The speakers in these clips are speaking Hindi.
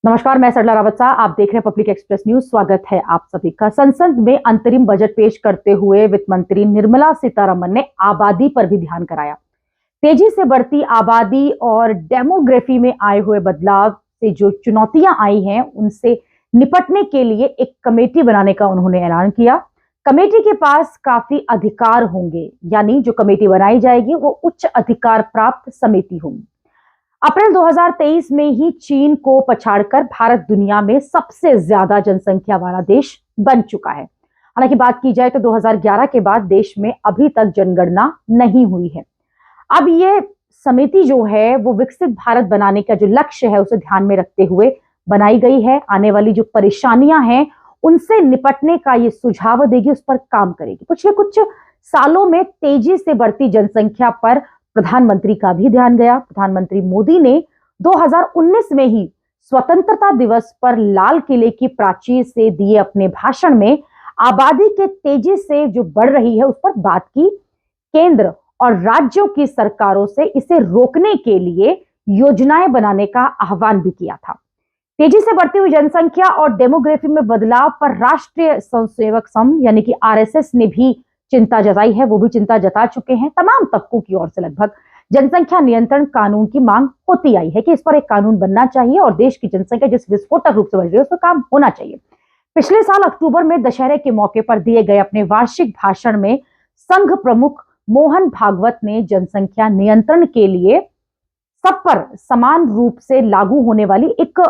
नमस्कार, मैं सरला रावत साहब, आप देख रहे हैं पब्लिक एक्सप्रेस न्यूज। स्वागत है आप सभी का। संसद में अंतरिम बजट पेश करते हुए वित्त मंत्री निर्मला सीतारमण ने आबादी पर भी ध्यान कराया। तेजी से बढ़ती आबादी और डेमोग्राफी में आए हुए बदलाव से जो चुनौतियां आई हैं, उनसे निपटने के लिए एक कमेटी बनाने का उन्होंने ऐलान किया। कमेटी के पास काफी अधिकार होंगे, यानी जो कमेटी बनाई जाएगी वो उच्च अधिकार प्राप्त समिति होगी। अप्रैल 2023 में ही चीन को पछाड़कर भारत दुनिया में सबसे ज्यादा जनसंख्या वाला देश बन चुका है। हालांकि बात की जाए तो 2011 के बाद देश में अभी तक जनगणना नहीं हुई है। अब ये समिति जो है वो विकसित भारत बनाने का जो लक्ष्य है उसे ध्यान में रखते हुए बनाई गई है। आने वाली जो परेशानियां हैं उनसे निपटने का ये सुझाव देगी, उस पर काम करेगी। पिछले कुछ सालों में तेजी से बढ़ती जनसंख्या पर प्रधानमंत्री का भी ध्यान गया। प्रधानमंत्री मोदी ने 2019 में ही स्वतंत्रता दिवस पर लाल किले की प्राचीर से दिए अपने भाषण में आबादी के तेजी से जो बढ़ रही है उस पर बात की। केंद्र और राज्यों की सरकारों से इसे रोकने के लिए योजनाएं बनाने का आह्वान भी किया था। तेजी से बढ़ती हुई जनसंख्या और डेमोग्राफी में बदलाव पर राष्ट्रीय स्वयंसेवक संघ यानी कि आरएसएस ने भी चिंता जताई है। वो भी चिंता जता चुके हैं। तमाम तबकों की ओर से लगभग जनसंख्या नियंत्रण कानून की मांग होती आई है कि इस पर एक कानून बनना चाहिए और देश की जनसंख्या जिस विस्फोटक रूप से बढ़ रही है उस पर काम होना चाहिए। पिछले साल अक्टूबर में दशहरे के मौके पर दिए गए अपने वार्षिक भाषण में संघ प्रमुख मोहन भागवत ने जनसंख्या नियंत्रण के लिए सब पर समान रूप से लागू होने वाली एक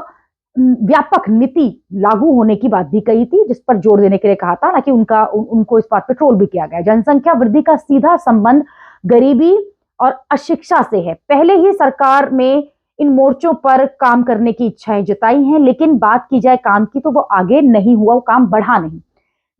व्यापक नीति लागू होने की बात भी कही थी, जिस पर जोर देने के लिए कहा था। हालांकि उनको इस बात पर ट्रोल भी किया गया। जनसंख्या वृद्धि का सीधा संबंध गरीबी और अशिक्षा से है। पहले ही सरकार में इन मोर्चों पर काम करने की इच्छाएं जताई हैं, लेकिन बात की जाए काम की तो वो आगे नहीं हुआ, वो काम बढ़ा नहीं।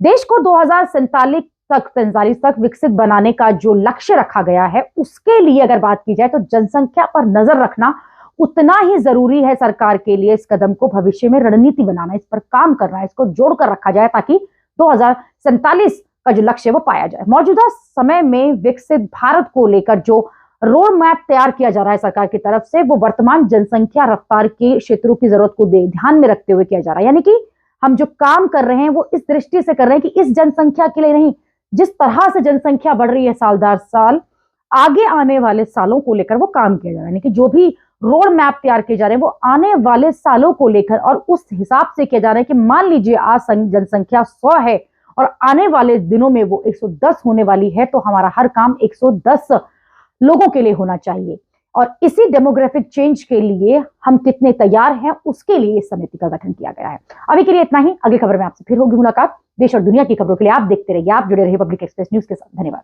देश को 2047 तक विकसित बनाने का जो लक्ष्य रखा गया है उसके लिए अगर बात की जाए तो जनसंख्या पर नजर रखना उतना ही जरूरी है सरकार के लिए। इस कदम को भविष्य में रणनीति बनाना, इस पर काम करना, इसको जोड़कर रखा जाए ताकि 2047 का जो लक्ष्य है वो पाया जाए। मौजूदा समय में विकसित भारत को लेकर जो रोड मैप तैयार किया जा रहा है सरकार की तरफ से, वो वर्तमान जनसंख्या रफ्तार के क्षेत्रों की जरूरत को ध्यान में रखते हुए किया जा रहा है। यानी कि हम जो काम कर रहे हैं वो इस दृष्टि से कर रहे हैं कि इस जनसंख्या के लिए नहीं, जिस तरह से जनसंख्या बढ़ रही है साल दर साल, आगे आने वाले सालों को लेकर वो काम किया जा रहा है। यानी कि जो भी रोड मैप तैयार किए जा रहे हैं वो आने वाले सालों को लेकर और उस हिसाब से किया जा रहा है कि मान लीजिए आज जनसंख्या 100 है और आने वाले दिनों में वो 110 होने वाली है, तो हमारा हर काम 110 लोगों के लिए होना चाहिए। और इसी डेमोग्राफिक चेंज के लिए हम कितने तैयार हैं उसके लिए इस समिति का गठन किया गया है। अभी के लिए इतना ही। अगली खबर में आपसे फिर होगी मुलाकात। देश और दुनिया की खबरों के लिए आप देखते रहिए, आप जुड़े रहिए पब्लिक एक्सप्रेस न्यूज के साथ। धन्यवाद।